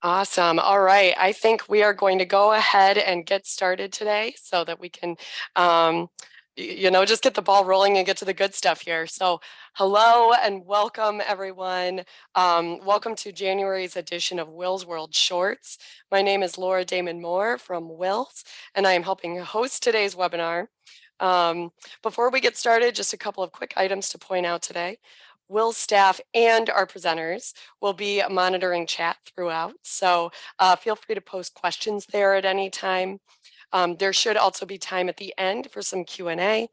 Awesome. All right. I think we are going to go ahead and get started today so that we can, just get the ball rolling and get to the good stuff here. So hello and welcome everyone. Welcome to January's edition of WiLSWorld Shorts. My name is Laura Damon Moore from WiLS, and I am helping host today's webinar. Before we get started, just a couple of quick items to point out today. WiLS staff and our presenters will be monitoring chat throughout, so feel free to post questions there at any time. There should also be time at the end for some Q&A.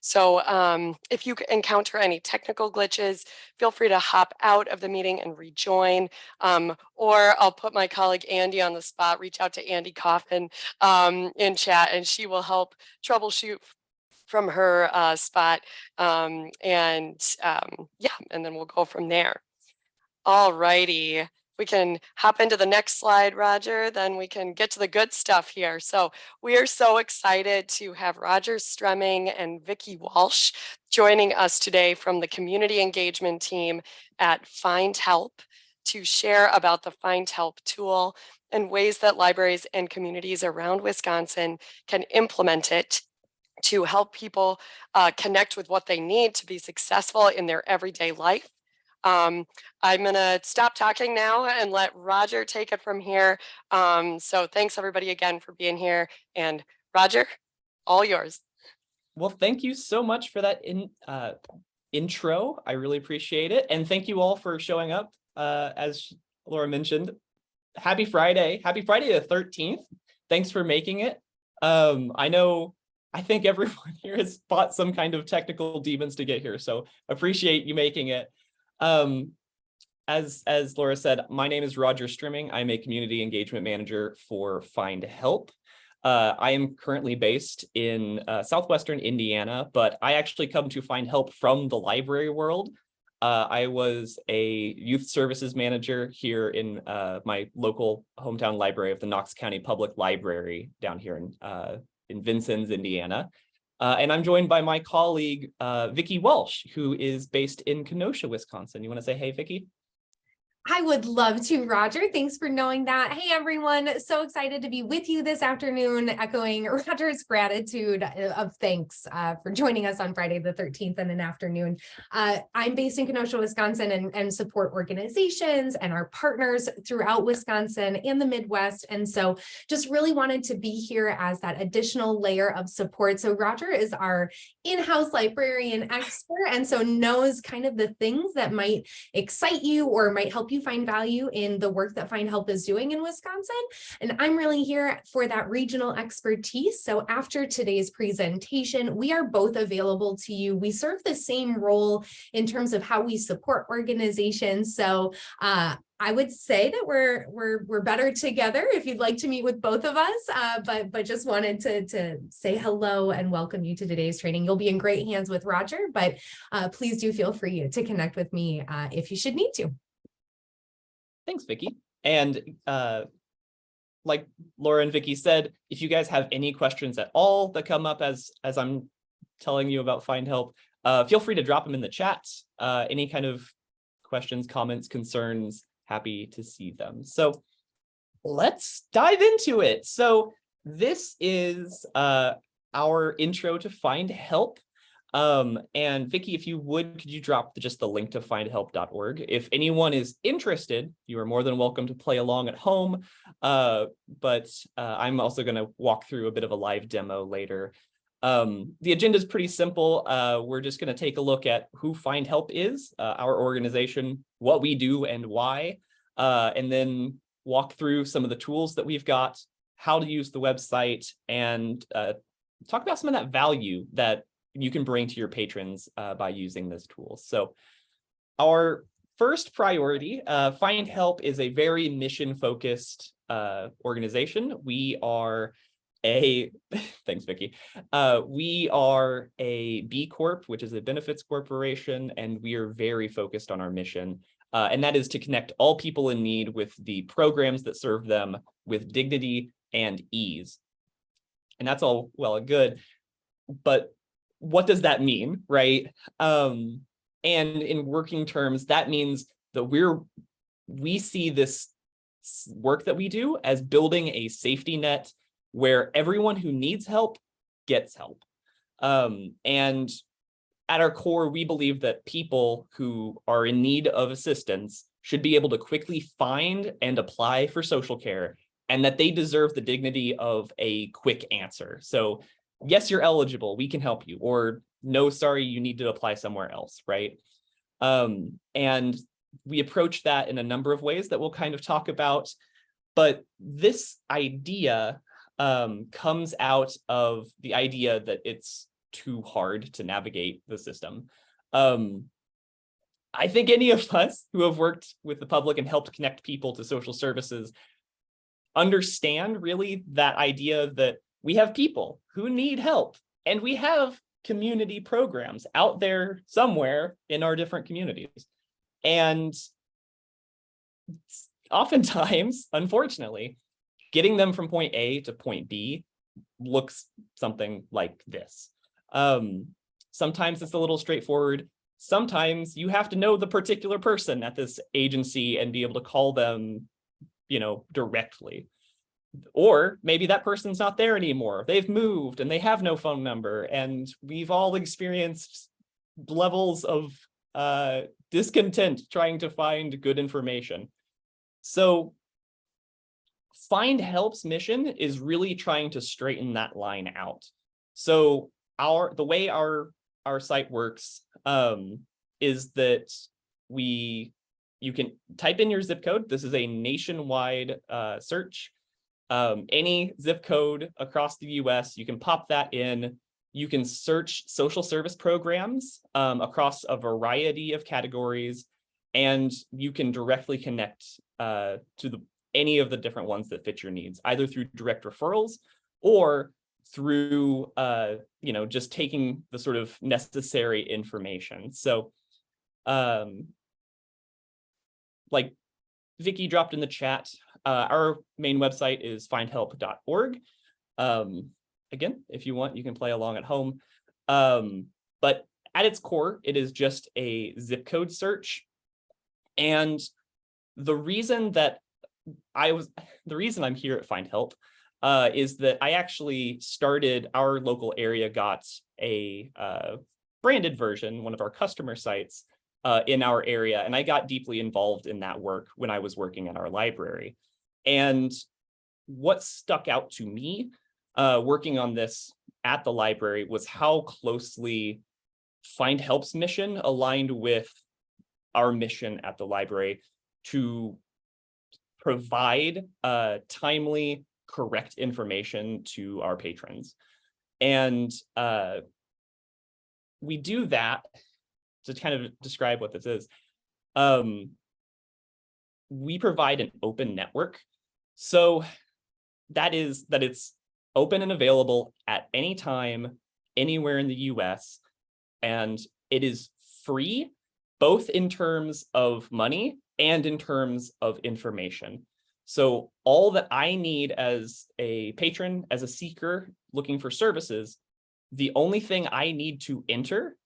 So if you encounter any technical glitches, feel free to hop out of the meeting and rejoin, or I'll put my colleague Andy on the spot, reach out to Andy Coffin in chat, and she will help troubleshoot from her spot. Yeah, and then we'll go from there. All righty. We can hop into the next slide, Roger, then we can get to the good stuff here. So we are so excited to have Roger Stremming and Vicki Walsh joining us today from the community engagement team at Findhelp to share about the Findhelp tool and ways that libraries and communities around Wisconsin can implement it to help people connect with what they need to be successful in their everyday life. I'm going to stop talking now and let Roger take it from here. So thanks everybody again for being here. And Roger, all yours. Well, thank you so much for that intro. I really appreciate it. And thank you all for showing up. As Laura mentioned, happy Friday. Happy Friday the 13th. Thanks for making it. I think everyone here has fought some kind of technical demons to get here, so appreciate you making it. As Laura said, my name is Roger Stremming. I'm a community engagement manager for Findhelp. I am currently based in southwestern Indiana, but I actually come to Findhelp from the library world. I was a youth services manager here in my local hometown library of the Knox County Public Library down here in Vincennes, Indiana. And I'm joined by my colleague, Vicki Walsh, who is based in Kenosha, Wisconsin. You want to say hey, Vicki? I would love to, Roger. Thanks for knowing that. Hey, everyone. So excited to be with you this afternoon, echoing Roger's gratitude of thanks for joining us on Friday the 13th in an afternoon. I'm based in Kenosha, Wisconsin, and support organizations and our partners throughout Wisconsin and the Midwest. And so just really wanted to be here as that additional layer of support. So Roger is our in-house librarian expert, and so knows kind of the things that might excite you or might help you find value in the work that Findhelp is doing in Wisconsin. And I'm really here for that regional expertise. So after today's presentation, we are both available to you. We serve the same role in terms of how we support organizations. So I would say that we're better together if you'd like to meet with both of us, but just wanted to say hello and welcome you to today's training. You'll be in great hands with Roger, but please do feel free to connect with me if you should need to. Thanks, Vicki. And like Laura and Vicki said, if you guys have any questions at all that come up as I'm telling you about Findhelp, feel free to drop them in the chat. Any kind of questions, comments, concerns, happy to see them. So let's dive into it. So this is our intro to Findhelp. And Vicki, if you would, could you drop just the link to findhelp.org? If anyone is interested, you are more than welcome to play along at home. But I'm also going to walk through a bit of a live demo later. The agenda is pretty simple. We're just going to take a look at who Findhelp is, our organization, what we do and why, and then walk through some of the tools that we've got, how to use the website, and talk about some of that value that you can bring to your patrons by using this tool. So our first priority, Findhelp is a very mission-focused organization. We are thanks, Vicki. We are a B Corp, which is a benefits corporation, and we are very focused on our mission. And that is to connect all people in need with the programs that serve them with dignity and ease. And that's all well and good, but what does that mean, right? And in working terms, that means that we see this work that we do as building a safety net where everyone who needs help gets help. And at our core, we believe that people who are in need of assistance should be able to quickly find and apply for social care, and that they deserve the dignity of a quick answer. So, yes, you're eligible, we can help you, or no, sorry, you need to apply somewhere else, right? And we approach that in a number of ways that we'll kind of talk about. But this idea comes out of the idea that it's too hard to navigate the system. I think any of us who have worked with the public and helped connect people to social services understand really that idea that we have people who need help, and we have community programs out there somewhere in our different communities. And oftentimes, unfortunately, getting them from point A to point B looks something like this. Sometimes it's a little straightforward. Sometimes you have to know the particular person at this agency and be able to call them, directly. Or maybe that person's not there anymore. They've moved and they have no phone number. And we've all experienced levels of discontent trying to find good information. So Findhelp's mission is really trying to straighten that line out. So the way our site works is that you can type in your zip code. This is a nationwide search. Any zip code across the US, you can pop that in. You can search social service programs across a variety of categories, and you can directly connect to any of the different ones that fit your needs, either through direct referrals or through just taking the sort of necessary information. So like Vicky dropped in the chat, our main website is findhelp.org. Again, if you want, you can play along at home. But at its core, it is just a zip code search. And the reason I'm here at Findhelp is that I actually started, our local area got a branded version, one of our customer sites in our area, and I got deeply involved in that work when I was working at our library. And what stuck out to me working on this at the library was how closely Findhelp's mission aligned with our mission at the library to provide timely, correct information to our patrons. And we do that to kind of describe what this is. We provide an open network. So that is that it's open and available at any time, anywhere in the US. And it is free, both in terms of money and in terms of information. So all that I need as a patron, as a seeker looking for services, the only thing I need to enter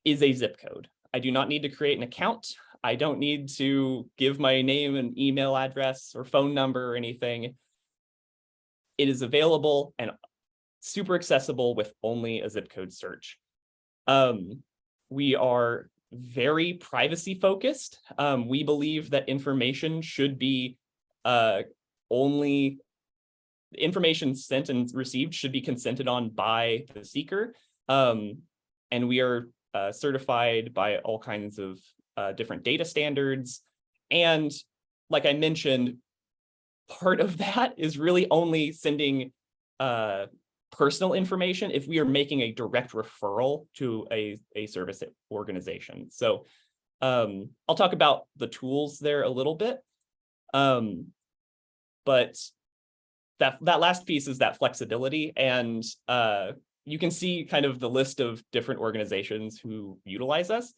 is a zip code. I do not need to create an account. I don't need to give my name and email address or phone number or anything. It is available and super accessible with only a zip code search. We are very privacy focused. We believe that information should be only information sent and received should be consented on by the seeker. And we are certified by all kinds of different data standards. And like I mentioned, part of that is really only sending personal information if we are making a direct referral to a service organization. So I'll talk about the tools there a little bit. But that last piece is that flexibility. And you can see kind of the list of different organizations who utilize us.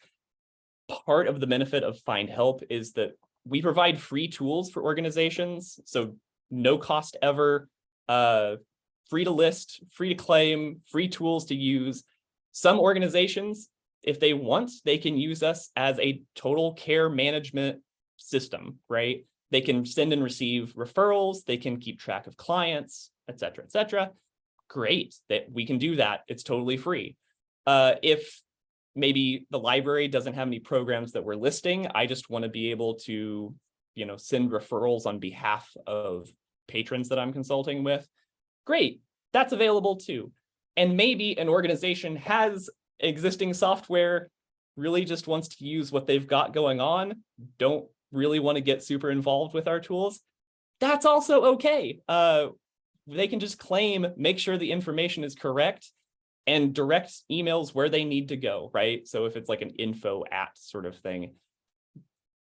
Part of the benefit of Findhelp is that we provide free tools for organizations. So no cost ever, free to list, free to claim, free tools to use. Some organizations, if they want, they can use us as a total care management system, right? They can send and receive referrals. They can keep track of clients, et cetera, et cetera. Great, that we can do that. It's totally free. If maybe the library doesn't have any programs that we're listing, I just want to be able to, send referrals on behalf of patrons that I'm consulting with. Great, that's available too. And maybe an organization has existing software, really just wants to use what they've got going on, don't really want to get super involved with our tools. That's also okay. They can just claim, make sure the information is correct, and direct emails where they need to go, right? So if it's like an info at sort of thing,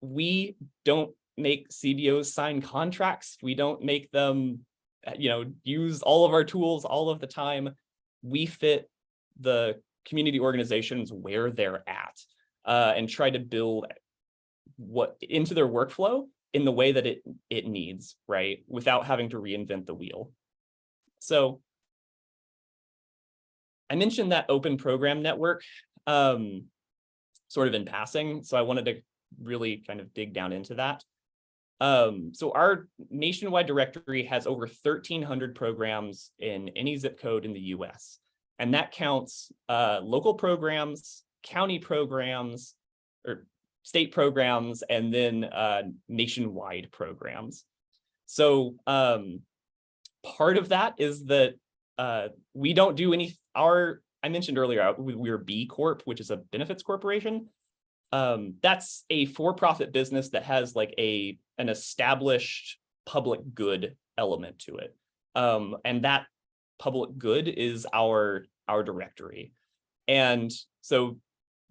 we don't make CBOs sign contracts. We don't make them, use all of our tools all of the time. We fit the community organizations where they're at, and try to build what into their workflow in the way that it needs, right? Without having to reinvent the wheel. So I mentioned that open program network sort of in passing. So I wanted to really kind of dig down into that. So our nationwide directory has over 1,300 programs in any zip code in the US. And that counts local programs, county programs, or state programs, and then nationwide programs. So part of that is that we don't do I mentioned earlier, we're B Corp, which is a benefits corporation. That's a for-profit business that has like an established public good element to it. And that public good is our directory. And so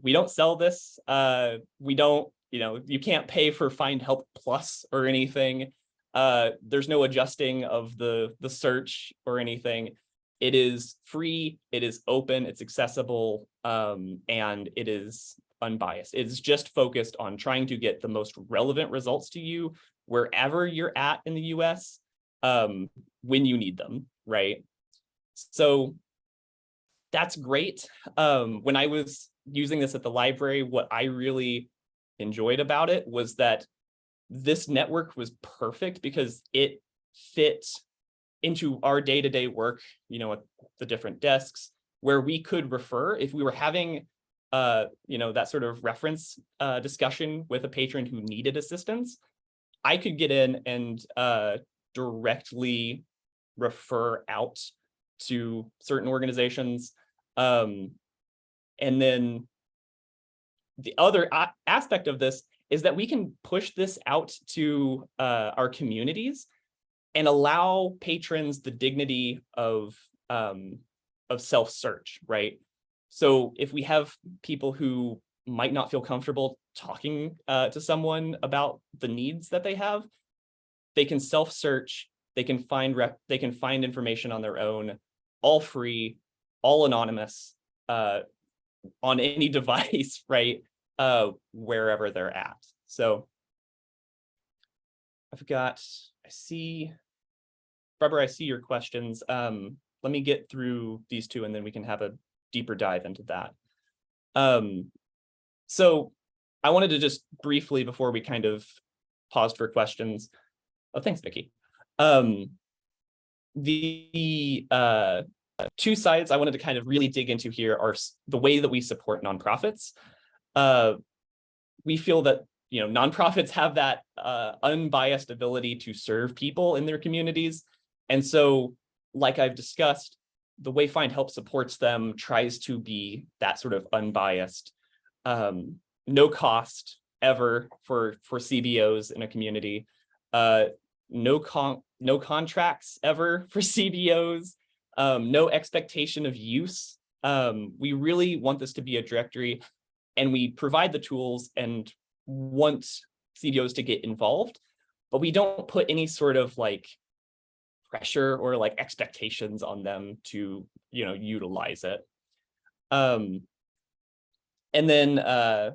we don't sell this. We don't, you can't pay for Findhelp Plus or anything. There's no adjusting of the search or anything. It is free, it is open, it's accessible, and it is unbiased. It's just focused on trying to get the most relevant results to you wherever you're at in the US, when you need them, right? So that's great. When I was using this at the library, what I really enjoyed about it was that this network was perfect because it fit into our day-to-day work, at the different desks, where we could refer if we were having that sort of reference discussion with a patron who needed assistance. I could get in and directly refer out to certain organizations. And then the other aspect of this is that we can push this out to our communities and allow patrons the dignity of self-search, right? So if we have people who might not feel comfortable talking to someone about the needs that they have, they can self-search, they can find information on their own, all free, all anonymous, on any device, right? Wherever they're at. So I see, Barbara, I see your questions. Let me get through these two and then we can have a deeper dive into that. So I wanted to just briefly, before we kind of paused for questions. Oh, thanks, Vicky. The two sides I wanted to kind of really dig into here are the way that we support nonprofits. We feel that nonprofits have that unbiased ability to serve people in their communities. And so, like I've discussed, the way Findhelp supports them tries to be that sort of unbiased, no cost ever for CBOs in a community, no contracts ever for CBOs, no expectation of use. We really want this to be a directory, and we provide the tools and want CBOs to get involved, but we don't put any sort of like pressure or like expectations on them to utilize it. And then a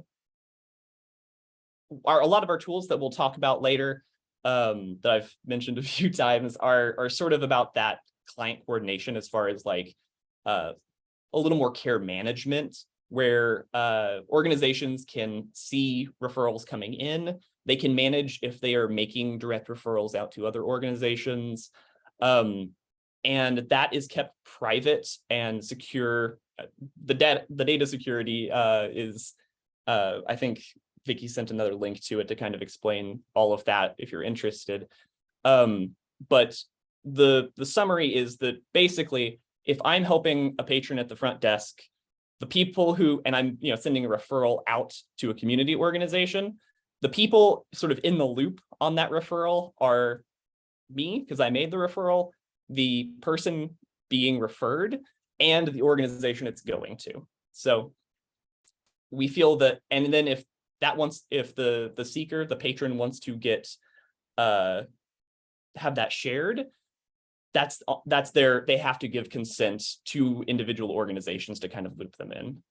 lot of our tools that we'll talk about later, that I've mentioned a few times, are sort of about that client coordination, as far as like a little more care management where organizations can see referrals coming in. They can manage if they are making direct referrals out to other organizations. And that is kept private and secure. The data security is, I think Vicky sent another link to it to kind of explain all of that if you're interested. But the summary is that basically, if I'm helping a patron at the front desk, the people who, and I'm sending a referral out to a community organization, the people sort of in the loop on that referral are me, because I made the referral, the person being referred, and the organization it's going to. So we feel that, and then if the seeker, the patron wants to get have that shared, that's they have to give consent to individual organizations to kind of loop them in.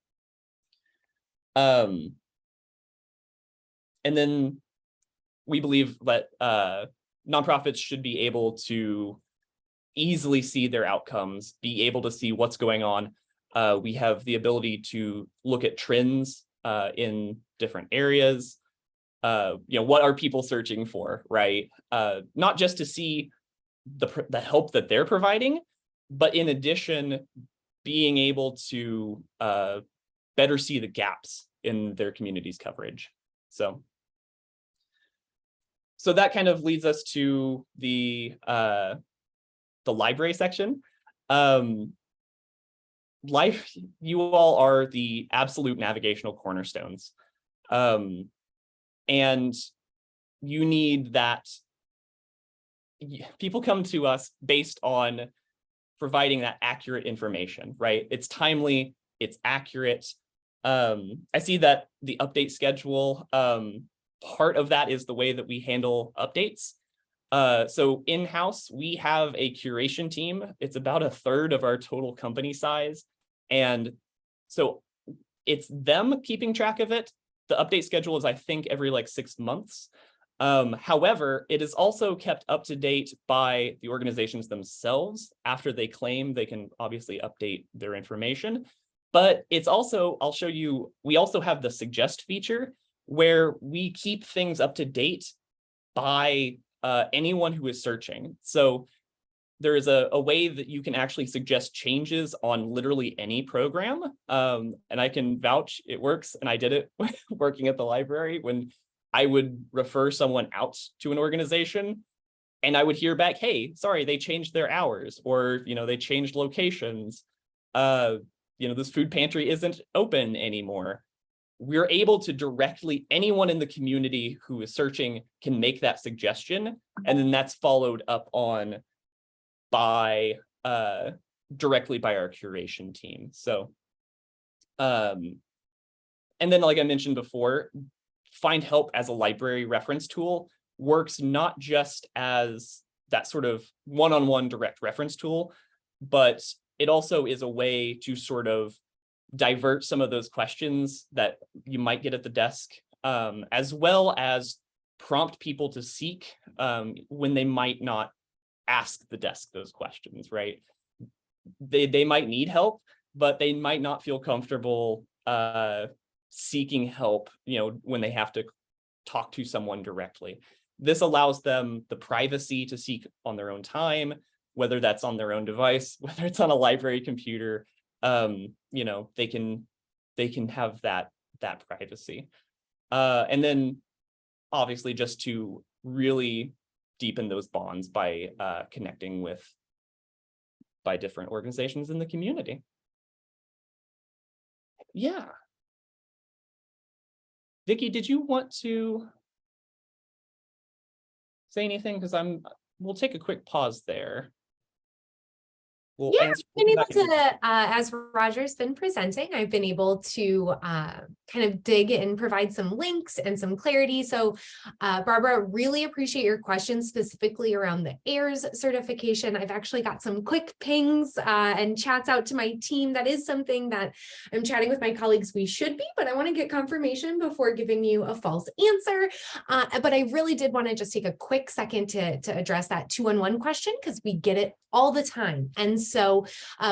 And then we believe that nonprofits should be able to easily see their outcomes, be able to see what's going on. We have the ability to look at trends in different areas. What are people searching for, right? Not just to see the help that they're providing, but in addition, being able to better see the gaps in their community's coverage. So that kind of leads us to the library section. You all are the absolute navigational cornerstones. And you need that. People come to us based on providing that accurate information, right? It's timely, it's accurate. I see that the update schedule, part of that is the way that we handle updates. So in-house, we have a curation team. It's about 1/3 of our total company size. And so it's them keeping track of it. The update schedule is, I think, every like 6 months. However, it is also kept up to date by the organizations themselves. After they claim, they can obviously update their information. But it's also, I'll show you, we also have the suggest feature where we keep things up to date by anyone who is searching. So there is a way that you can actually suggest changes on literally any program. And I can vouch it works. And I did it working at the library when I would refer someone out to an organization and I would hear back, hey, sorry, they changed their hours, or, they changed locations. This food pantry isn't open anymore. We're able to directly, anyone in the community who is searching can make that suggestion. And then that's followed up on by directly by our curation team. So, and then like I mentioned before, Findhelp as a library reference tool works not just as that sort of one-on-one direct reference tool, but it also is a way to sort of divert some of those questions that you might get at the desk, as well as prompt people to seek when they might not ask the desk those questions, right? They might need help, but they might not feel comfortable seeking help, when they have to talk to someone directly. This allows them the privacy to seek on their own time, whether that's on their own device, whether it's on a library computer. They can have that privacy. And then obviously just to really deepen those bonds by connecting by different organizations in the community. Yeah. Vicky, did you want to say anything? Because we'll take a quick pause there. We'll Yeah, answer, I've been able to, as Roger's been presenting, I've been able to kind of dig and provide some links and some clarity. So Barbara, really appreciate your questions specifically around the AIRS certification. I've actually got some quick pings and chats out to my team. That is something that I'm chatting with my colleagues we should be, but I want to get confirmation before giving you a false answer. But I really did want to just take a quick second to address that 2-on-1 question, because we get it all the time. And so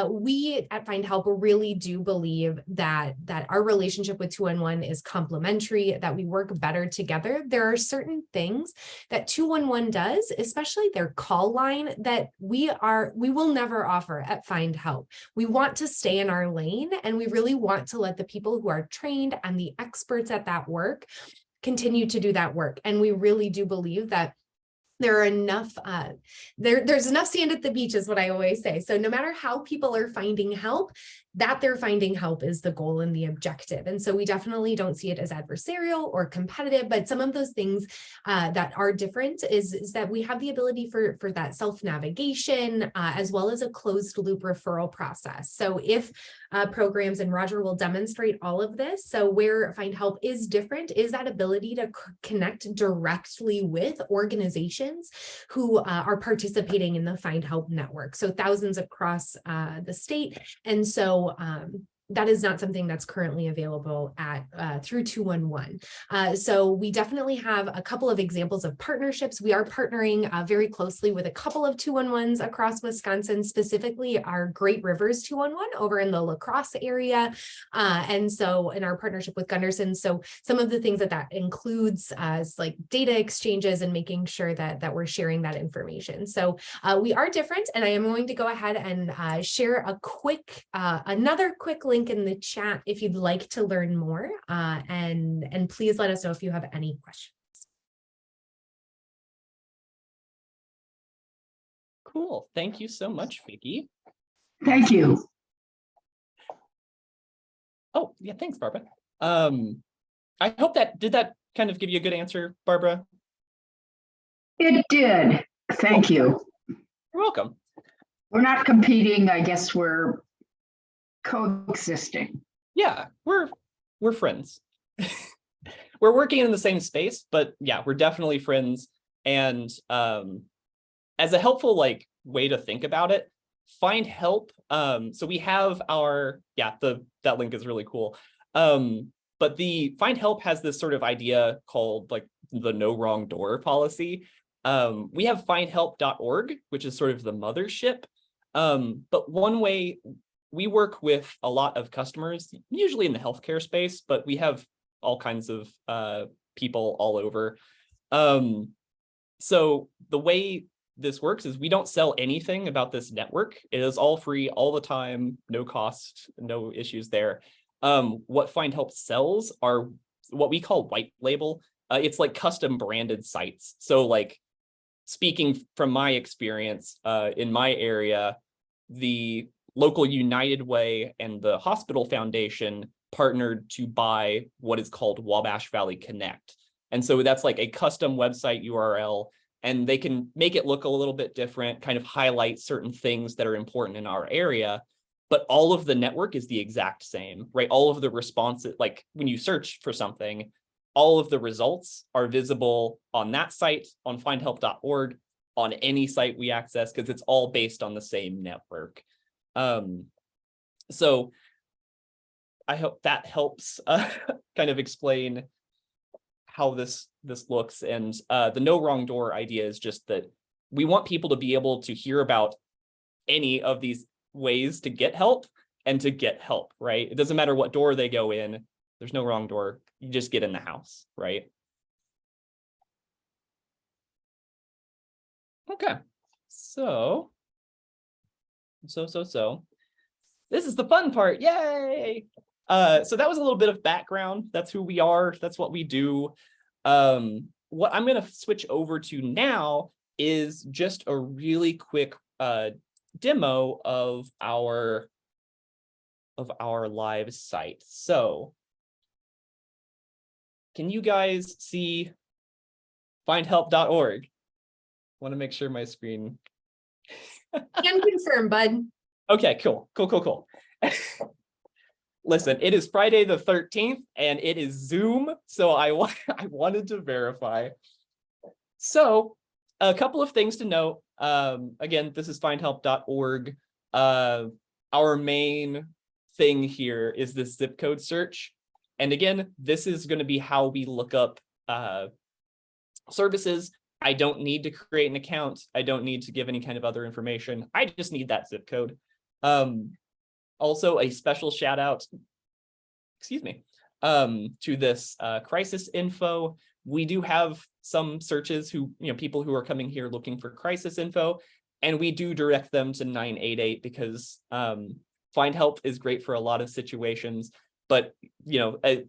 we at Findhelp really do believe that our relationship with 211 is complementary, that we work better together. There are certain things that 211 does, especially their call line, that we will never offer at Findhelp. We want to stay in our lane, and we really want to let the people who are trained and the experts at that work continue to do that work. And we really do believe that there are enough, there's enough sand at the beach is what I always say. So no matter how people are finding help, that they're finding help is the goal and the objective. And so we definitely don't see it as adversarial or competitive, but some of those things that are different is that we have the ability for that self-navigation, as well as a closed loop referral process. So if programs, and Roger will demonstrate all of this. So where Findhelp is different is that ability to connect directly with organizations who are participating in the Findhelp network. So thousands across the state. And so that is not something that's currently available at through 211. So we definitely have a couple of examples of partnerships. We are partnering very closely with a couple of 211s across Wisconsin, specifically our Great Rivers 211 over in the La Crosse area. And so in our partnership with Gunderson, so some of the things that includes is like data exchanges and making sure that we're sharing that information. So we are different, and I am going to go ahead and share a quick, another quick link in the chat if you'd like to learn more, and please let us know if you have any questions. Cool. Thank you so much, Vicki. Thank you. Oh, yeah, thanks, Barbara. I hope did that kind of give you a good answer, Barbara? It did. Thank you. You're welcome. We're not competing. I guess we're coexisting. Yeah, we're friends. We're working in the same space, but yeah, we're definitely friends. And as a helpful way to think about it, Findhelp. So we have our that link is really cool. But the Findhelp has this sort of idea called the no wrong door policy. We have findhelp.org, which is sort of the mothership. But one way we work with a lot of customers, usually in the healthcare space, but we have all kinds of people all over. So the way this works is we don't sell anything about this network. It is all free all the time, no cost, no issues there. What Findhelp sells are what we call white label. It's like custom branded sites. So speaking from my experience in my area, the local United Way and the Hospital Foundation partnered to buy what is called Wabash Valley Connect. And so that's like a custom website URL, and they can make it look a little bit different, kind of highlight certain things that are important in our area, but all of the network is the exact same, right? All of the responses, like when you search for something, all of the results are visible on that site, on findhelp.org, on any site we access, because it's all based on the same network. So I hope that helps kind of explain how this looks. And the no wrong door idea is just that we want people to be able to hear about any of these ways to get help and to get help, right? It doesn't matter what door they go in. There's no wrong door. You just get in the house, right? Okay, so this is the fun part. Yay! So that was a little bit of background. That's who we are. That's what we do. What I'm going to switch over to now is just a really quick demo of our live site. So can you guys see findhelp.org? Want to make sure my screen. Can confirm, bud. Okay, cool. Listen, it is Friday the 13th and it is Zoom, so I wanted to verify. So a couple of things to note. Again, this is findhelp.org. Our main thing here is this zip code search. And again, this is going to be how we look up services. I don't need to create an account. I don't need to give any kind of other information. I just need that zip code. Also, a special shout out, to this crisis info. We do have some searches people who are coming here looking for crisis info, and we do direct them to 988 because Findhelp is great for a lot of situations, but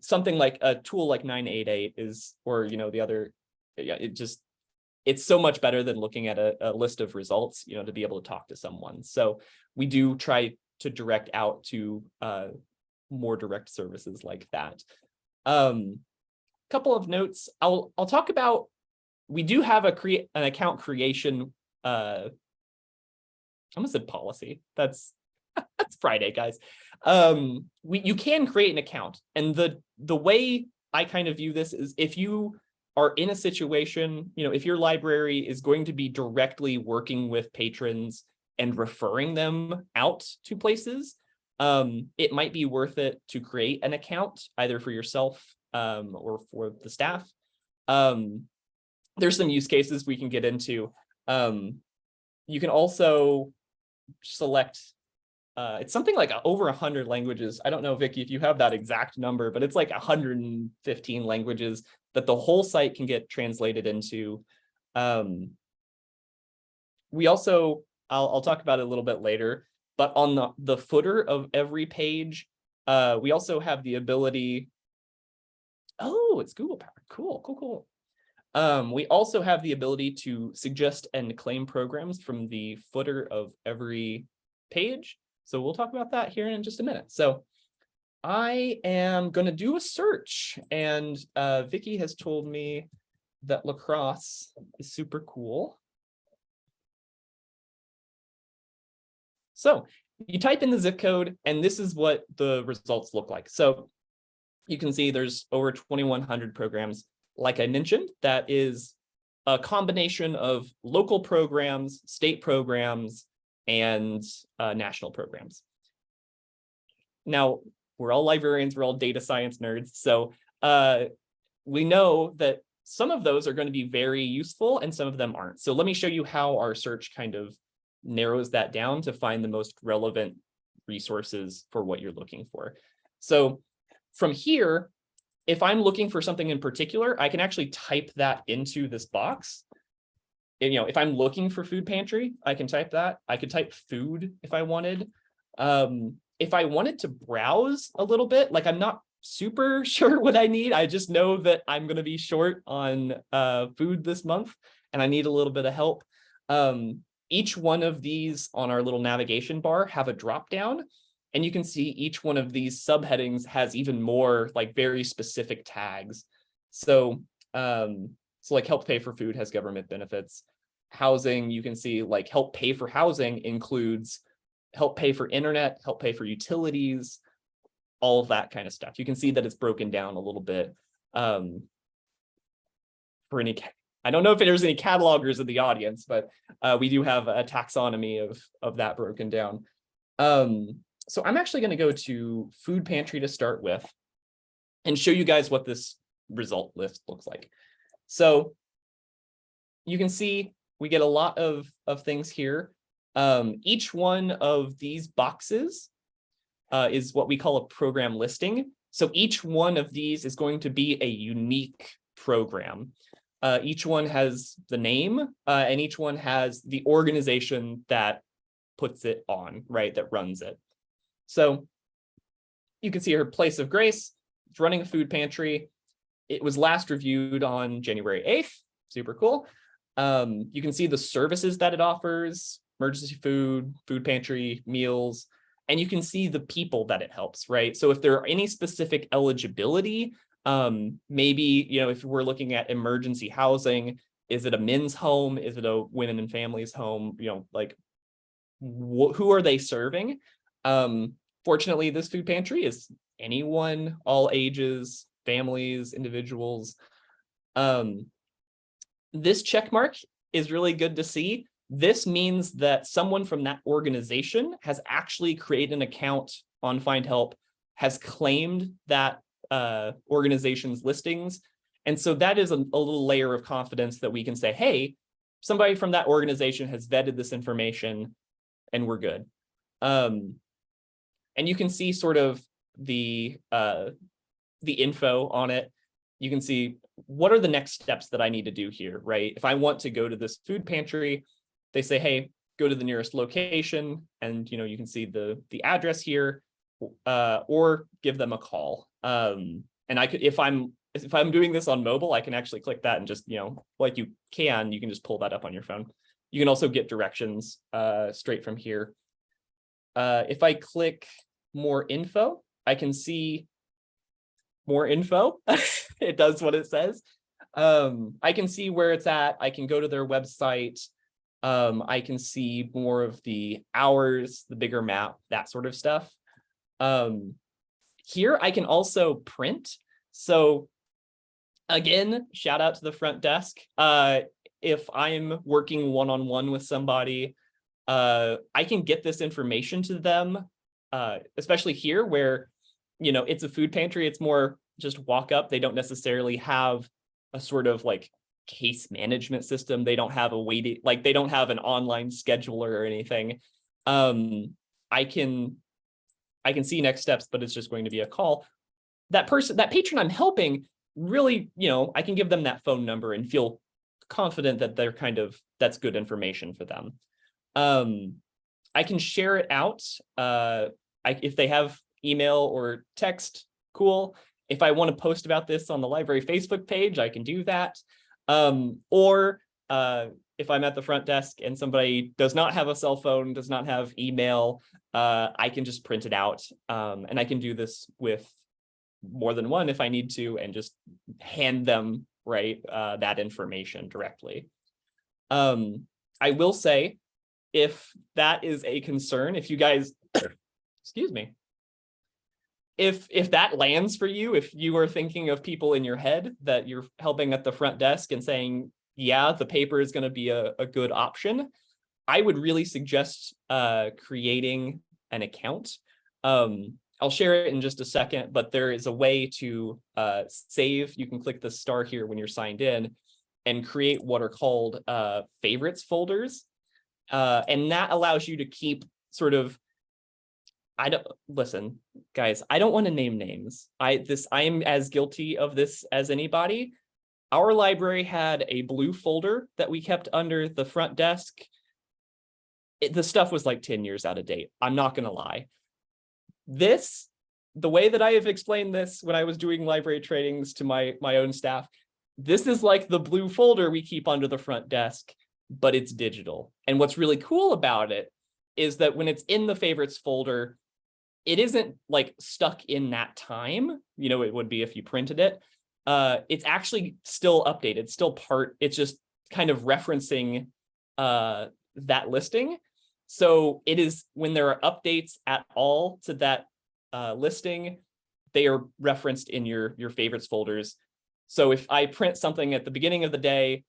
something like a tool like 988 is, or the other, it's so much better than looking at a list of results, to be able to talk to someone. So we do try to direct out to more direct services like that. Couple of notes. I'll talk about, we do have an account creation, I almost said policy. That's Friday, guys. You can create an account, and the way I kind of view this is, if you are in a situation, if your library is going to be directly working with patrons and referring them out to places, it might be worth it to create an account either for yourself or for the staff. There's some use cases we can get into. You can also select, it's something like over 100 languages. I don't know, Vicky, if you have that exact number, but it's like 115 languages that the whole site can get translated into. We also, I'll talk about it a little bit later, but on the footer of every page, we also have the ability, it's Google powered, cool. We also have the ability to suggest and claim programs from the footer of every page. So we'll talk about that here in just a minute. So I am going to do a search, and Vicky has told me that lacrosse is super cool. So you type in the zip code, and this is what the results look like. So you can see there's over 2,100 programs. Like I mentioned, that is a combination of local programs, state programs, and national programs. Now, we're all librarians, we're all data science nerds, so we know that some of those are going to be very useful and some of them aren't. So let me show you how our search kind of narrows that down to find the most relevant resources for what you're looking for. So from here, if I'm looking for something in particular, I can actually type that into this box. And, if I'm looking for food pantry, I can type that. I could type food if I wanted. If I wanted to browse a little bit, like I'm not super sure what I need, I just know that I'm going to be short on food this month and I need a little bit of help. Each one of these on our little navigation bar have a drop down, and you can see each one of these subheadings has even more like very specific tags. So, like help pay for food has government benefits. Housing, you can see like help pay for housing includes help pay for internet, help pay for utilities, all of that kind of stuff. You can see that it's broken down a little bit. For any, I don't know if there's any catalogers in the audience, but we do have a taxonomy of that broken down. So I'm actually going to go to food pantry to start with and show you guys what this result list looks like. So you can see we get a lot of things here. Each one of these boxes is what we call a program listing. So each one of these is going to be a unique program. Each one has the name and each one has the organization that puts it on, right, that runs it. So you can see her Place of Grace. It's running a food pantry. It was last reviewed on January 8th. Super cool. You can see the services that it offers: emergency food, food pantry, meals, and you can see the people that it helps, right? So if there are any specific eligibility, maybe, if we're looking at emergency housing, is it a men's home? Is it a women and families home? Like who are they serving? Fortunately, this food pantry is anyone, all ages, families, individuals. This check mark is really good to see. This means that someone from that organization has actually created an account on Findhelp, has claimed that organization's listings. And so that is a little layer of confidence that we can say, hey, somebody from that organization has vetted this information and we're good. And you can see sort of the info on it. You can see what are the next steps that I need to do here, right? If I want to go to this food pantry, they say, hey, go to the nearest location, and you can see the address here, or give them a call. And I could, if I'm doing this on mobile, I can actually click that and just, like you can just pull that up on your phone. You can also get directions straight from here. If I click more info, I can see more info. It does what it says. I can see where it's at. I can go to their website. I can see more of the hours, the bigger map, that sort of stuff. Here I can also print. So again, shout out to the front desk. If I'm working one-on-one with somebody, I can get this information to them, especially here where, it's a food pantry. It's more just walk up. They don't necessarily have a sort of like case management system. They don't have a waiting, like they don't have an online scheduler or anything. I can see next steps, but it's just going to be a call. That patron I'm helping, really, I can give them that phone number and feel confident that they're that's good information for them. I can share it out. If they have email or text, cool. If I want to post about this on the library Facebook page, I can do that. Or if I'm at the front desk and somebody does not have a cell phone, does not have email, I can just print it out. And I can do this with more than one if I need to, and just hand them, right, that information directly. I will say, if that is a concern, if you guys, excuse me, if that lands for you, if you are thinking of people in your head that you're helping at the front desk and saying, yeah, the paper is going to be a good option, I would really suggest creating an account. I'll share it in just a second, but there is a way to save. You can click the star here when you're signed in and create what are called favorites folders. And that allows you to keep sort of, listen, guys, I don't want to name names. I am as guilty of this as anybody. Our library had a blue folder that we kept under the front desk. The stuff was like 10 years out of date. I'm not going to lie. The way that I have explained this when I was doing library trainings to my own staff, this is like the blue folder we keep under the front desk, but it's digital. And what's really cool about it is that when it's in the favorites folder, it isn't like stuck in that time. It would be if you printed it. It's actually still updated, still it's just kind of referencing that listing. So it is, when there are updates at all to that listing, they are referenced in your favorites folders. So if I print something at the beginning of the day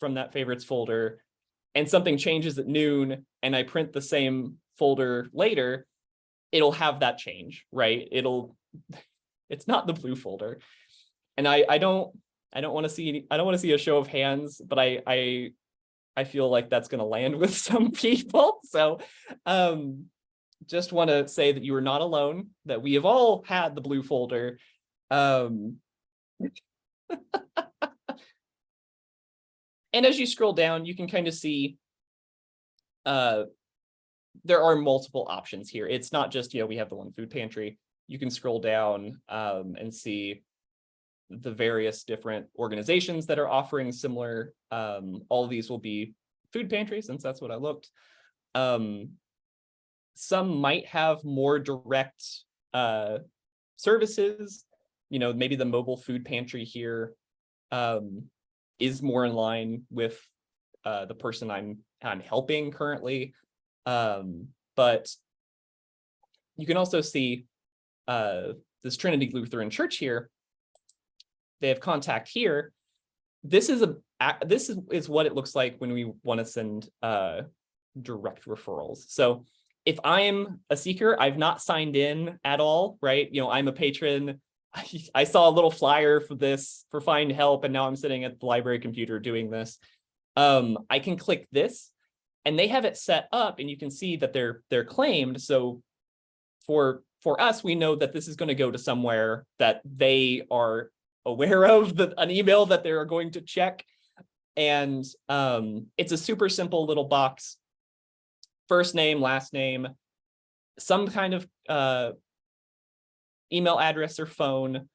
from that favorites folder and something changes at noon and I print the same folder later, it'll have that change, right? It's not the blue folder. And I don't want to see a show of hands, but I feel like that's going to land with some people. So just want to say that you are not alone, that we have all had the blue folder. And as you scroll down, you can kind of see there are multiple options here. It's not just, we have the one food pantry. You can scroll down and see the various different organizations that are offering similar. All of these will be food pantries, since that's what I looked. Some might have more direct services. Maybe the mobile food pantry here is more in line with the person I'm helping currently. But you can also see this Trinity Lutheran Church here. They have contact here. This is what it looks like when we want to send direct referrals. So if I'm a seeker, I've not signed in at all, right? I'm a patron. I saw a little flyer for Findhelp, and now I'm sitting at the library computer doing this. I can click this, and they have it set up, and you can see that they're claimed. So for us, we know that this is going to go to somewhere that they are aware of, an email that they're going to check. And it's a super simple little box: first name, last name, some kind of email address or phone,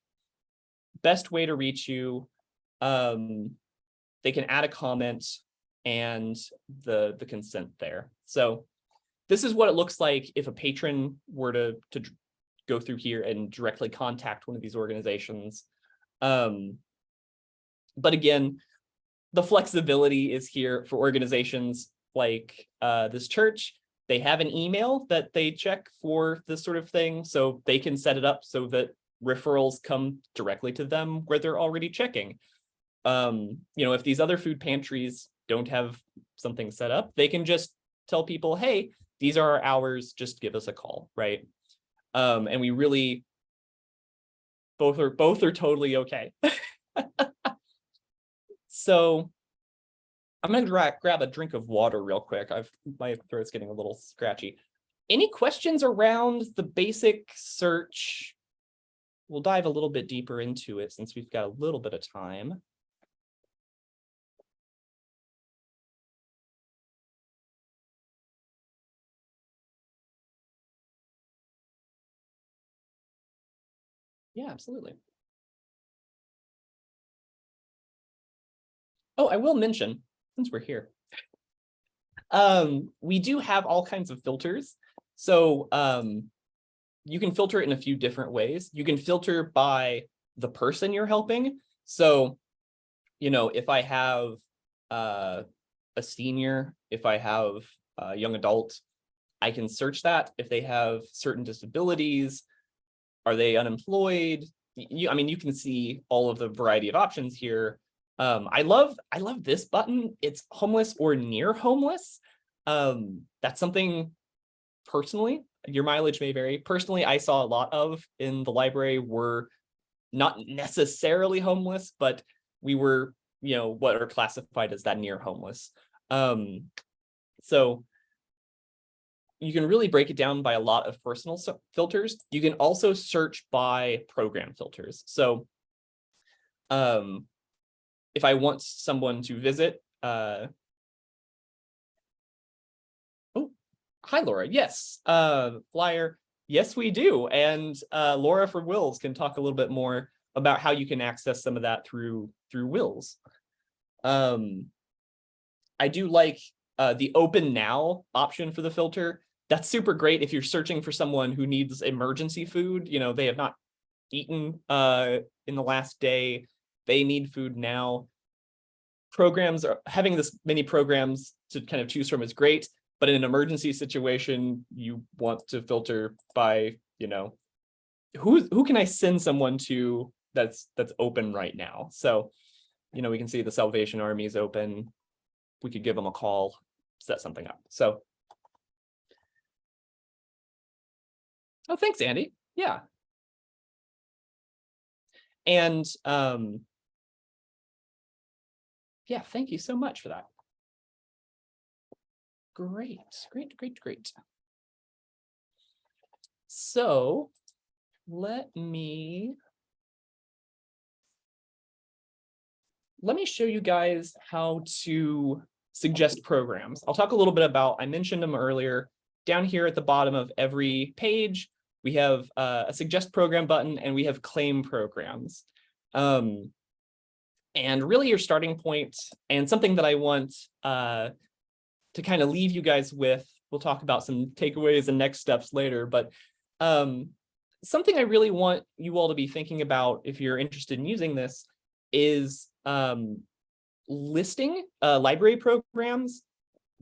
best way to reach you. They can add a comment and the consent there. So this is what it looks like if a patron were to go through here and directly contact one of these organizations. But again, the flexibility is here for organizations like this church. They have an email that they check for this sort of thing, so they can set it up so that referrals come directly to them where they're already checking. If these other food pantries don't have something set up, they can just tell people, hey, these are our hours, just give us a call, right? And we really, both are totally okay. So I'm gonna grab a drink of water real quick. My throat's getting a little scratchy. Any questions around the basic search? We'll dive a little bit deeper into it since we've got a little bit of time. Yeah, absolutely. Oh, I will mention, since we're here, we do have all kinds of filters. So you can filter it in a few different ways. You can filter by the person you're helping. So, if I have a senior, if I have a young adult, I can search that. If they have certain disabilities, are they unemployed? You can see all of the variety of options here. I love this button. It's homeless or near homeless. That's something, personally, your mileage may vary. Personally, I saw a lot of in the library were not necessarily homeless, but we were, what are classified as that near homeless. So you can really break it down by a lot of personal filters. You can also search by program filters. So if I want someone to visit, oh, hi, Laura. Yes, flyer. Yes, we do. And Laura from WiLS can talk a little bit more about how you can access some of that through WiLS. I do like the open now option for the filter. That's super great if you're searching for someone who needs emergency food. They have not eaten in the last day. They need food now. Having this many programs to kind of choose from is great, but in an emergency situation, you want to filter by, who can I send someone to that's open right now. So, we can see the Salvation Army is open. We could give them a call, set something up. So, oh, thanks, Andy. Yeah. And yeah, thank you so much for that. Great. So let me show you guys how to suggest programs. I'll talk a little bit about, I mentioned them earlier, down here at the bottom of every page, we have a suggest program button and we have claim programs. And really your starting point, and something that I want to kind of leave you guys with, we'll talk about some takeaways and next steps later, but something I really want you all to be thinking about if you're interested in using this is listing library programs.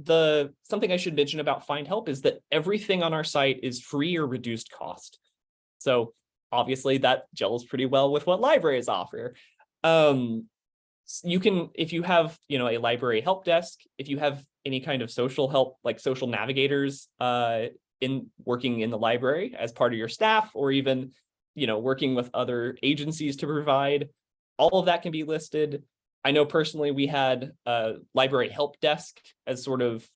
Something I should mention about Findhelp is that everything on our site is free or reduced cost. So obviously that gels pretty well with what libraries offer. You can, if you have, a library help desk, if you have any kind of social help, like social navigators in working in the library as part of your staff, or even, working with other agencies to provide, all of that can be listed. I know personally we had a library help desk as sort of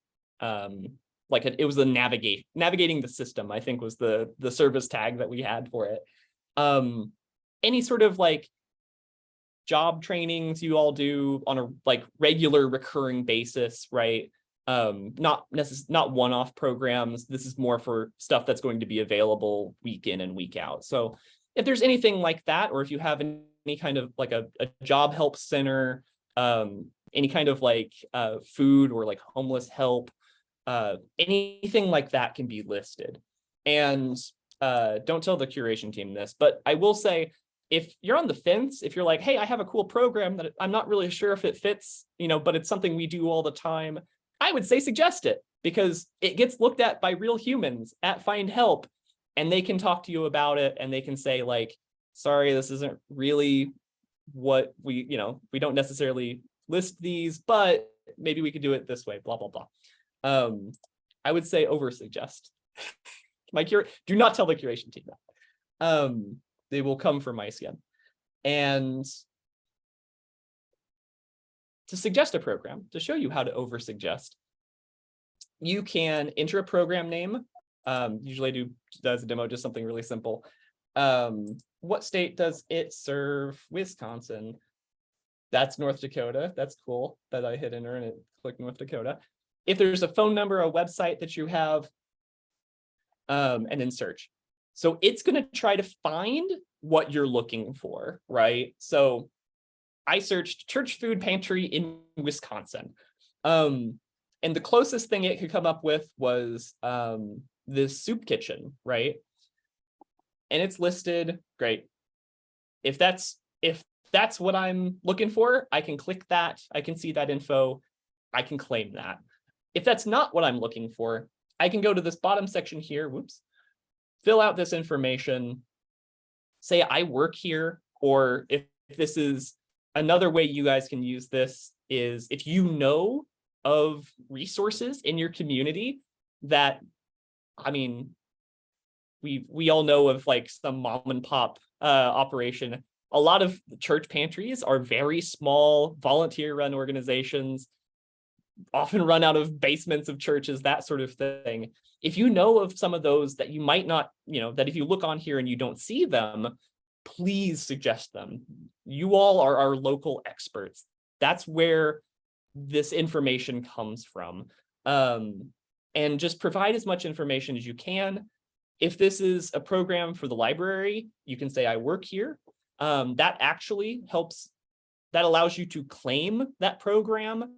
it was a navigating the system, I think was the service tag that we had for it. Any sort of like job trainings you all do on a like regular recurring basis, right? Not one-off programs. This is more for stuff that's going to be available week in and week out. So if there's anything like that, or if you have any kind of like a job help center, any kind of like food or like homeless help, anything like that can be listed. And don't tell the curation team this, but I will say, if you're on the fence, if you're like, hey, I have a cool program that I'm not really sure if it fits, but it's something we do all the time, I would say suggest it, because it gets looked at by real humans at Findhelp, and they can talk to you about it, and they can say like, sorry, this isn't really what we don't necessarily list these, but maybe we could do it this way, blah, blah, blah. I would say oversuggest. Do not tell the curation team that. They will come for my skin. And to suggest a program, to show you how to oversuggest, you can enter a program name. Usually I do, as a demo, just something really simple. What state does it serve? Wisconsin. That's North Dakota. That's cool that I hit enter and it clicked North Dakota. If there's a phone number, a website that you have, and then search. So it's going to try to find what you're looking for, right? So I searched church food pantry in Wisconsin. And the closest thing it could come up with was this soup kitchen, right? And it's listed, great. If that's what I'm looking for, I can click that, I can see that info, I can claim that. If that's not what I'm looking for, I can go to this bottom section here, fill out this information, say I work here, or if this is another way you guys can use this is if you know of resources in your community that, I mean, we all know of like some mom and pop operation. A lot of church pantries are very small, volunteer run organizations, often run out of basements of churches, that sort of thing. If you know of some of those that you might not, that if you look on here and you don't see them, please suggest them. You all are our local experts. That's where this information comes from. And just provide as much information as you can. If this is a program for the library, you can say I work here. That actually helps, that allows you to claim that program,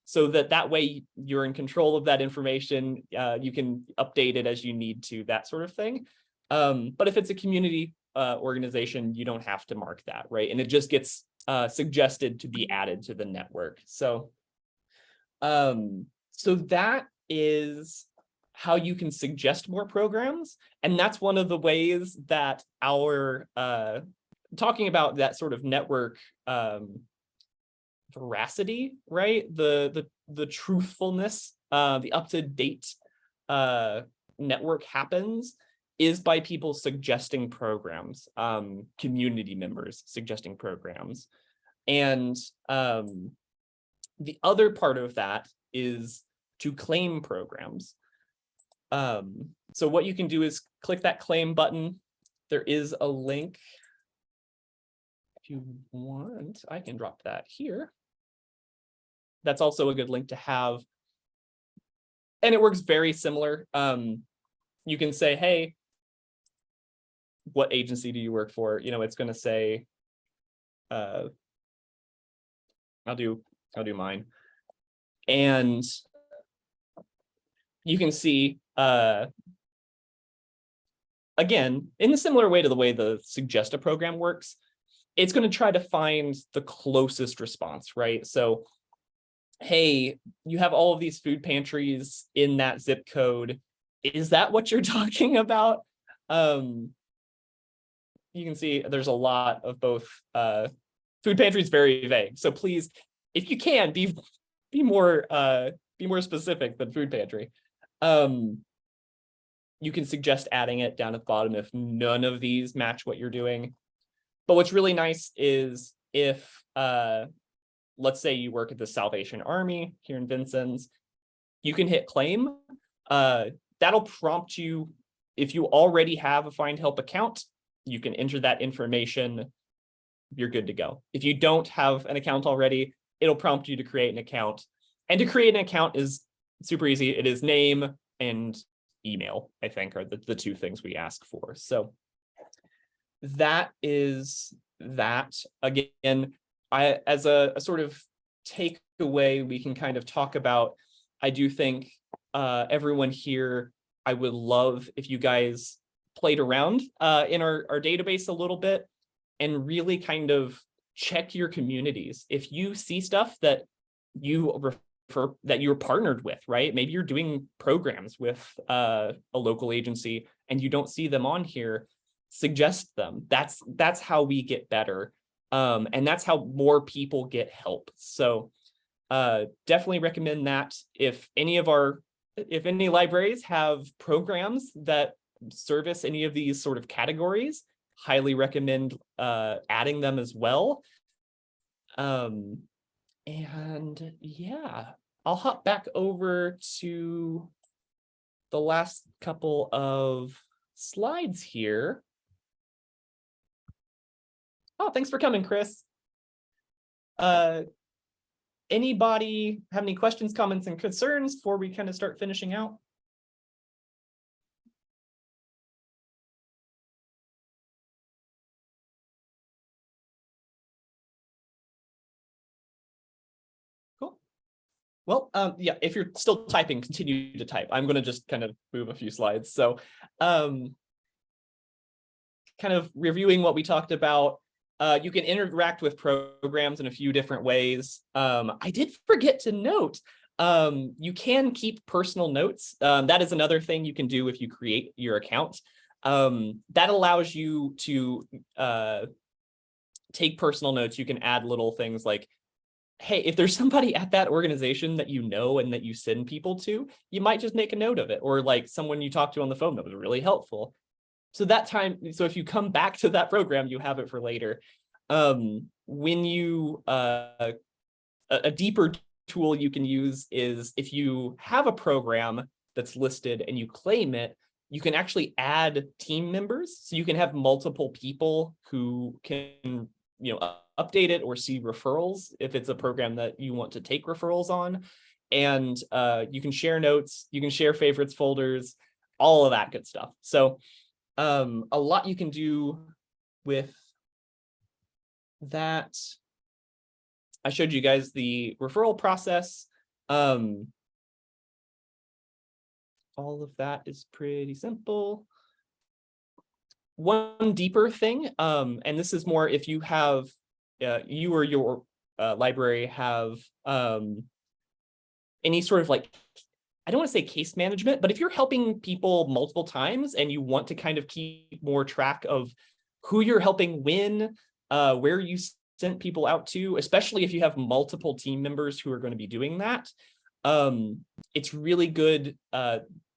so that way you're in control of that information. You can update it as you need to, that sort of thing. But if it's a community organization, you don't have to mark that, right? And it just gets suggested to be added to the network. So that is how you can suggest more programs. And that's one of the ways that our, talking about that sort of network veracity, right? The truthfulness, the up-to-date network happens is by people suggesting programs, community members suggesting programs. And the other part of that is to claim programs. So what you can do is click that claim button. There is a link. If you want, I can drop that here. That's also a good link to have. And it works very similar. You can say, hey, what agency do you work for? It's going to say, I'll do mine. And you can see, again, in a similar way to the way the suggest a program works, it's going to try to find the closest response, right? So, hey, you have all of these food pantries in that zip code. Is that what you're talking about? You can see there's a lot of both. Food pantry is very vague. So please, if you can, be more specific than food pantry. You can suggest adding it down at the bottom if none of these match what you're doing. But what's really nice is if, let's say you work at the Salvation Army here in Vincennes, you can hit claim. That'll prompt you, if you already have a Findhelp account, you can enter that information, you're good to go. If you don't have an account already, it'll prompt you to create an account. And to create an account is super easy. It is name and email, I think, are the two things we ask for. So that is that. Again, as a sort of takeaway, we can kind of talk about, I do think everyone here, I would love if you guys played around in our database a little bit and really kind of check your communities. If you see stuff that you're partnered with, right? Maybe you're doing programs with a local agency and you don't see them on here, suggest them. That's how we get better. And that's how more people get help. So definitely recommend that. If any libraries have programs that service any of these sort of categories, highly recommend adding them as well. And yeah, I'll hop back over to the last couple of slides here. Oh, thanks for coming, Chris. Anybody have any questions, comments, and concerns before we kind of start finishing out? Cool. Well, yeah, if you're still typing, continue to type. I'm going to just kind of move a few slides. So kind of reviewing what we talked about. You can interact with programs in a few different ways. I did forget to note, you can keep personal notes. That is another thing you can do if you create your account. That allows you to take personal notes. You can add little things like, hey, if there's somebody at that organization that you know and that you send people to, you might just make a note of it, or like someone you talked to on the phone that was really helpful. So if you come back to that program, you have it for later. When you, a deeper tool you can use is if you have a program that's listed and you claim it, you can actually add team members. So you can have multiple people who can, update it or see referrals if it's a program that you want to take referrals on. And you can share notes, you can share favorites folders, all of that good stuff. So a lot you can do with that. I showed you guys the referral process. All of that is pretty simple. One deeper thing, and this is more if you have, you or your library have any sort of like, I don't want to say case management, but if you're helping people multiple times and you want to kind of keep more track of who you're helping when, where you sent people out to, especially if you have multiple team members who are going to be doing that, it's really good.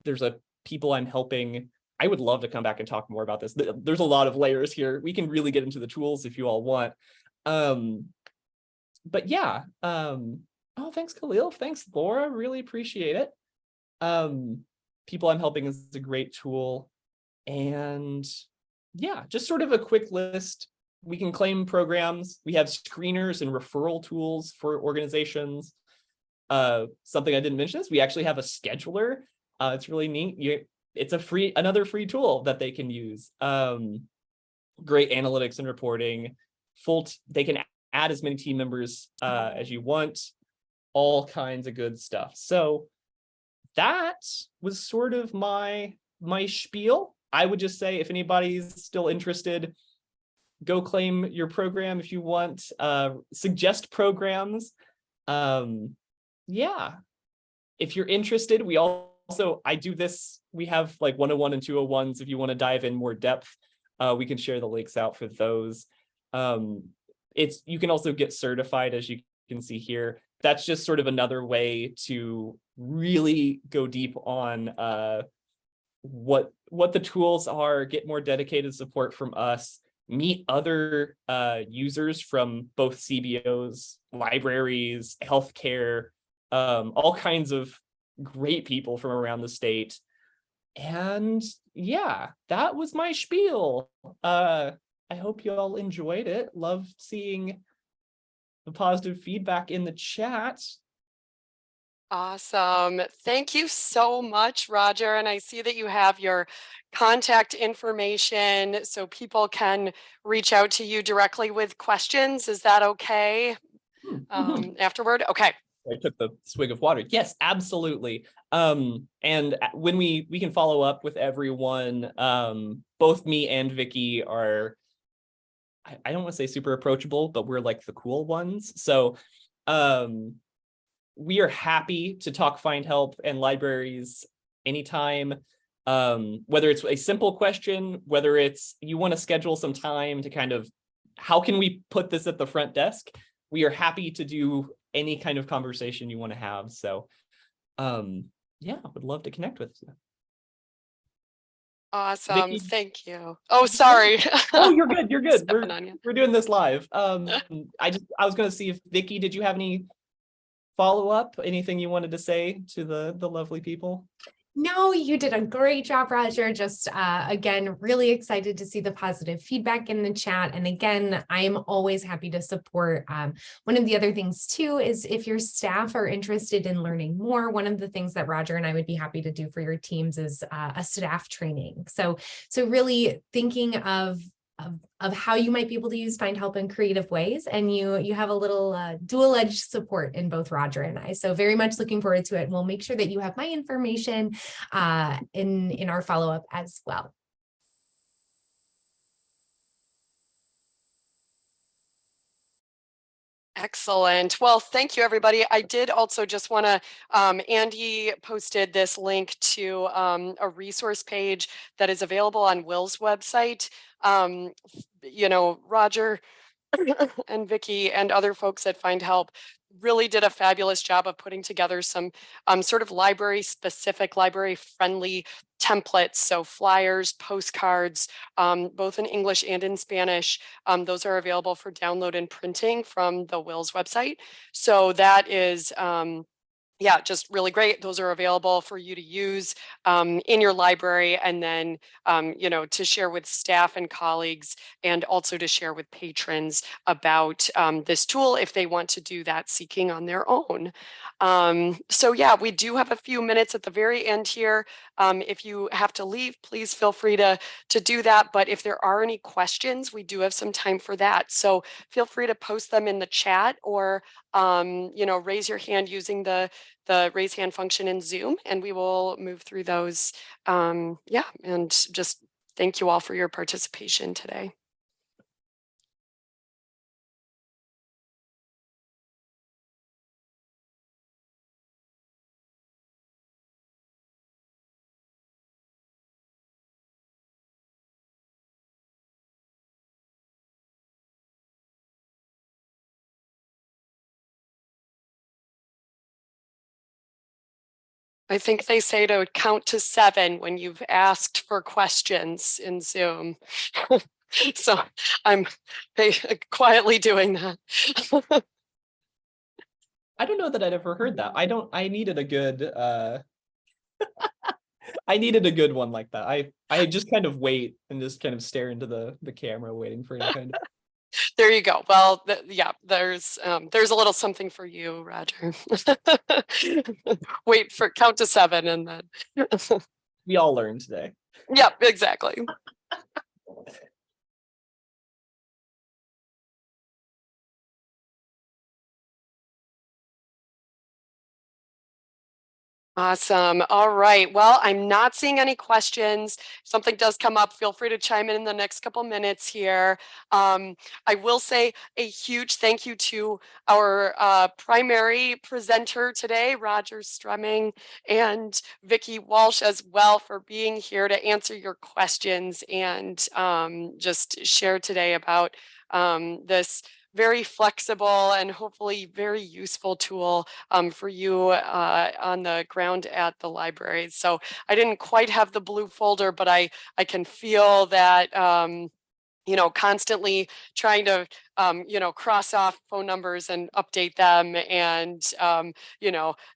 There's people I'm helping. I would love to come back and talk more about this. There's a lot of layers here. We can really get into the tools if you all want. But yeah. Oh, thanks, Khalil. Thanks, Laura. Really appreciate it. People I'm helping is a great tool. And yeah, just sort of a quick list. We can claim programs. We have screeners and referral tools for organizations. Something I didn't mention is we actually have a scheduler. It's really neat. It's another free tool that they can use. Great analytics and reporting. They can add as many team members as you want. All kinds of good stuff. So that was sort of my spiel. I would just say if anybody's still interested, go claim your program if you want. Suggest programs. Yeah. If you're interested, I do this. We have like 101 and 201s. If you want to dive in more depth, we can share the links out for those. You can also get certified, as you can see here. That's just sort of another way to really go deep on what the tools are, get more dedicated support from us, meet other users from both CBOs, libraries, healthcare, all kinds of great people from around the state. And yeah, that was my spiel. I hope you all enjoyed it. Loved seeing the positive feedback in the chat. Awesome. Thank you so much, Roger. And I see that you have your contact information so people can reach out to you directly with questions. Is that okay? Afterward? Okay. I took the swig of water. Yes, absolutely. And when we can follow up with everyone, both me and Vicky are, I don't want to say super approachable, but we're like the cool ones. So we are happy to talk Findhelp and libraries anytime. Whether it's a simple question, whether it's you want to schedule some time to kind of, how can we put this at the front desk? We are happy to do any kind of conversation you want to have. So yeah, would love to connect with you. Awesome. Vicky? Thank you. Oh, sorry. Oh, you're good. You're good. Stepping on you. We're doing this live. I was going to see if Vicky, did you have any follow-up? Anything you wanted to say to the lovely people? No, you did a great job, Roger. Just again, really excited to see the positive feedback in the chat. And again, I'm always happy to support. One of the other things too is if your staff are interested in learning more, one of the things that Roger and I would be happy to do for your teams is a staff training. So really thinking of how you might be able to use Findhelp in creative ways. And you have a little dual-edged support in both Roger and I. So very much looking forward to it. And we'll make sure that you have my information in our follow-up as well. Excellent. Well, thank you, everybody. I did also just want to, Andy posted this link to a resource page that is available on WiLS website. Roger and Vicky and other folks at Findhelp really did a fabulous job of putting together some sort of library-specific, library-friendly templates. So flyers, postcards, both in English and in Spanish. Those are available for download and printing from the WiLS website. So that is yeah, just really great. Those are available for you to use in your library, and then, to share with staff and colleagues, and also to share with patrons about this tool if they want to do that seeking on their own. So yeah, we do have a few minutes at the very end here. If you have to leave, please feel free to do that. But if there are any questions, we do have some time for that. So feel free to post them in the chat, or raise your hand using the raise hand function in Zoom, and we will move through those. Yeah, and just thank you all for your participation today. I think they say to count to 7 when you've asked for questions in Zoom. So I'm quietly doing that. I don't know that I'd ever heard that. I needed a good I needed a good one like that. I just kind of wait and just kind of stare into the camera waiting for any kind of. There you go. Well, yeah, there's a little something for you, Roger. Wait for count to 7 and then. We all learned today. Yep, exactly. Awesome. All right. Well, I'm not seeing any questions. If something does come up, feel free to chime in the next couple minutes here. I will say a huge thank you to our primary presenter today, Roger Strumming, and Vicky Walsh as well, for being here to answer your questions and just share today about this very flexible and hopefully very useful tool for you on the ground at the library. So I didn't quite have the blue folder, but I can feel that constantly trying to, cross off phone numbers and update them and,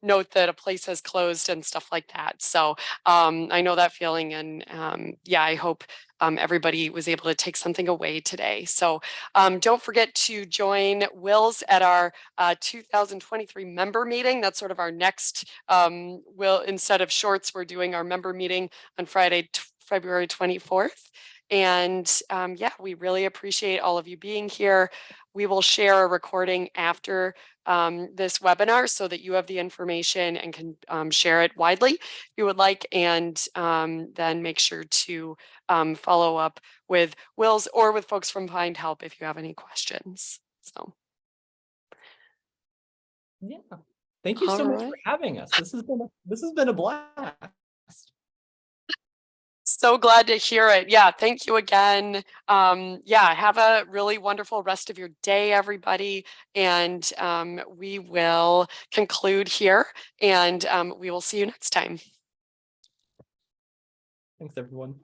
note that a place has closed and stuff like that. So I know that feeling, and yeah, I hope everybody was able to take something away today. So don't forget to join WiLS at our 2023 member meeting. That's sort of our next, instead of shorts, we're doing our member meeting on Friday, February 24th. And yeah, we really appreciate all of you being here. We will share a recording after this webinar so that you have the information and can share it widely if you would like. And then make sure to follow up with WiLS or with folks from Findhelp if you have any questions. So yeah, thank you so much right. for having us. This has been a blast. So glad to hear it. Yeah, thank you again. Yeah, have a really wonderful rest of your day, everybody. And we will conclude here, and we will see you next time. Thanks, everyone.